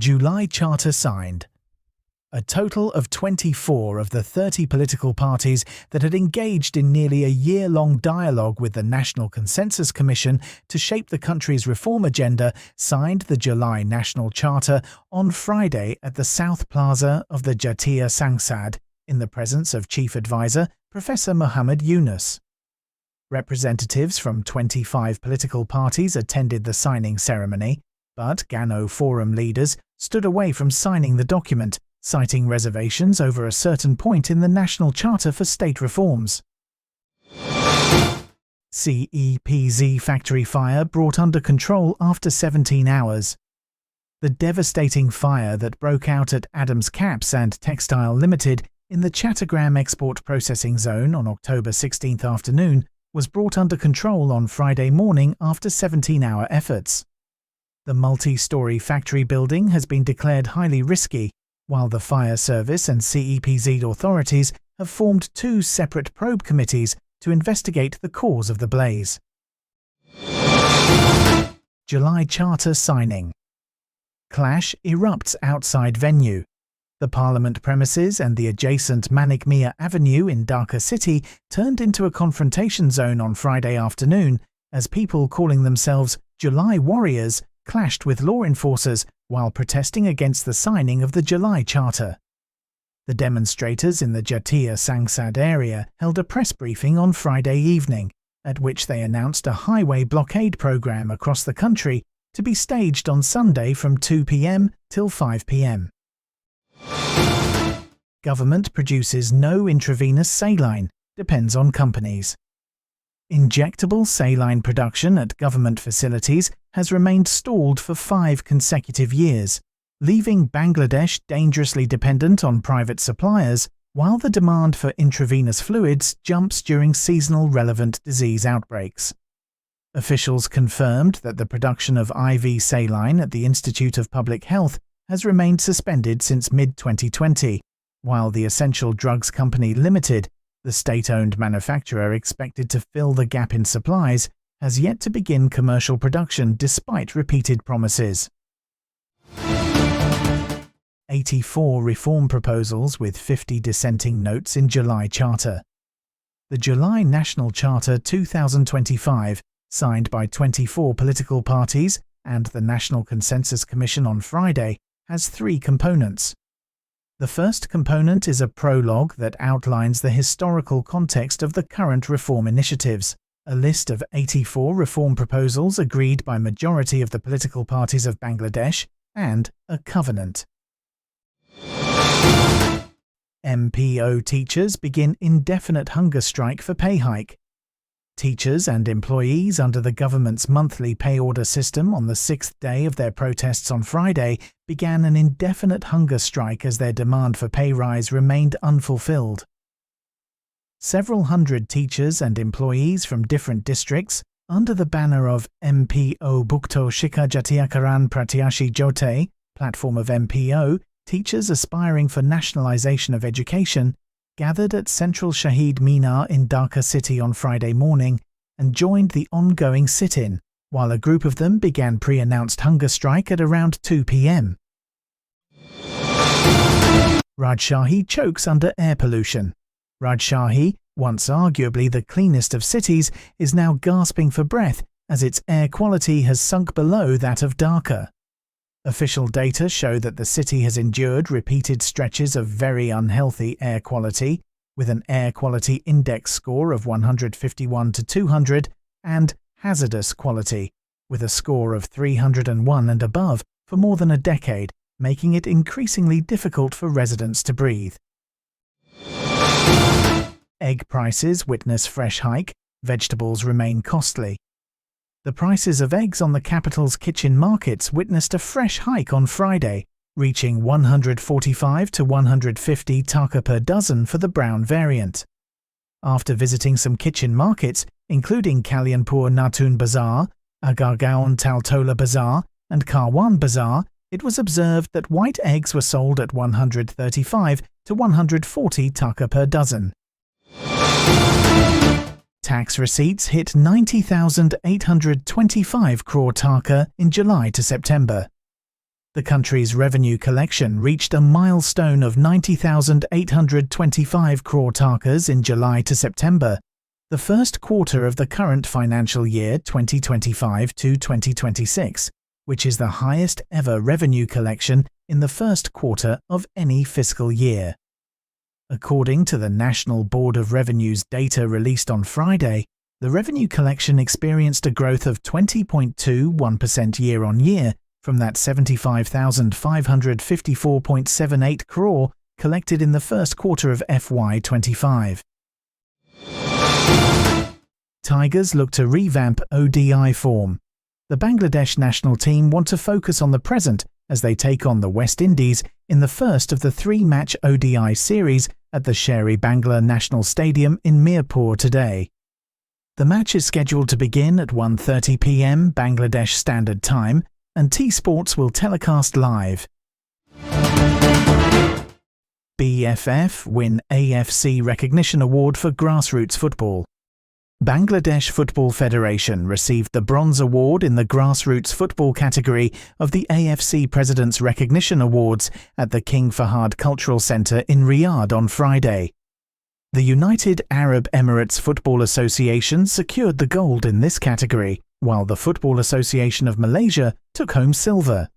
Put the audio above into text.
July Charter signed. A total of 24 of the 30 political parties that had engaged in nearly a year-long dialogue with the National Consensus Commission to shape the country's reform agenda signed the July National Charter on Friday at the South Plaza of the Jatiya Sangsad in the presence of Chief Advisor Professor Muhammad Yunus. Representatives from 25 political parties attended the signing ceremony, but Gano Forum leaders stood away from signing the document, citing reservations over a certain point in the National Charter for State Reforms. CEPZ factory fire brought under control after 17 hours. The devastating fire that broke out at Adams Caps and Textile Limited in the Chattogram export processing zone on October 16th afternoon was brought under control on Friday morning after 17-hour efforts. The multi-story factory building has been declared highly risky, while the fire service and CEPZ authorities have formed two separate probe committees to investigate the cause of the blaze. July Charter signing. Clash erupts outside venue. The Parliament premises and the adjacent Manik Mia Avenue in Dhaka City turned into a confrontation zone on Friday afternoon as people calling themselves July Warriors clashed with law enforcers while protesting against the signing of the July Charter. The demonstrators in the Jatiya Sangsad area held a press briefing on Friday evening, at which they announced a highway blockade program across the country to be staged on Sunday from 2 p.m. till 5 p.m. Government produces no intravenous saline, depends on companies. Injectable saline production at government facilities has remained stalled for 5 consecutive years, leaving Bangladesh dangerously dependent on private suppliers, while the demand for intravenous fluids jumps during seasonal relevant disease outbreaks. Officials confirmed that the production of IV saline at the Institute of Public Health has remained suspended since mid-2020, while the Essential Drugs Company Limited, the state-owned manufacturer expected to fill the gap in supplies, has yet to begin commercial production despite repeated promises. 84 reform proposals with 50 dissenting notes in July Charter. The July National Charter 2025, signed by 24 political parties and the National Consensus Commission on Friday, has 3 components. The first component is a prologue that outlines the historical context of the current reform initiatives, a list of 84 reform proposals agreed by majority of the political parties of Bangladesh, and a covenant. MPO teachers begin indefinite hunger strike for pay hike. Teachers and employees under the government's monthly pay order system on the 6th day of their protests on Friday began an indefinite hunger strike as their demand for pay rise remained unfulfilled. Several hundred teachers and employees from different districts, under the banner of MPO Bukto Shikha Jatiakaran Pratyashi Jote, platform of MPO, teachers aspiring for nationalisation of education, gathered at Central Shahid Minar in Dhaka City on Friday morning and joined the ongoing sit-in, while a group of them began pre-announced hunger strike at around 2 p.m. Rajshahi chokes under air pollution. Rajshahi, once arguably the cleanest of cities, is now gasping for breath as its air quality has sunk below that of Dhaka. Official data show that the city has endured repeated stretches of very unhealthy air quality, with an air quality index score of 151 to 200, and hazardous quality, with a score of 301 and above for more than a decade, making it increasingly difficult for residents to breathe. Egg prices witness fresh hike, vegetables remain costly. The prices of eggs on the capital's kitchen markets witnessed a fresh hike on Friday, reaching 145 to 150 taka per dozen for the brown variant. After visiting some kitchen markets, including Kalyanpur Natun Bazaar, Agargaon Taltola Bazaar, and Karwan Bazaar, it was observed that white eggs were sold at 135 to 140 taka per dozen. Tax receipts hit 90,825 crore taka in July to September. The country's revenue collection reached a milestone of 90,825 crore takas in July to September, the first quarter of the current financial year 2025 to 2026, which is the highest ever revenue collection in the first quarter of any fiscal year. According to the National Board of Revenue's data released on Friday, the revenue collection experienced a growth of 20.21% year-on-year from that 75,554.78 crore collected in the first quarter of FY25. Tigers look to revamp ODI form. The Bangladesh national team want to focus on the present as they take on the West Indies in the first of the three-match ODI series at the Sher-e-Bangla National Stadium in Mirpur today. The match is scheduled to begin at 1:30 p.m. Bangladesh Standard Time, and T-Sports will telecast live. BFF win AFC Recognition Award for Grassroots Football. Bangladesh Football Federation received the Bronze Award in the Grassroots Football category of the AFC President's Recognition Awards at the King Fahad Cultural Centre in Riyadh on Friday. The United Arab Emirates Football Association secured the gold in this category, while the Football Association of Malaysia took home silver.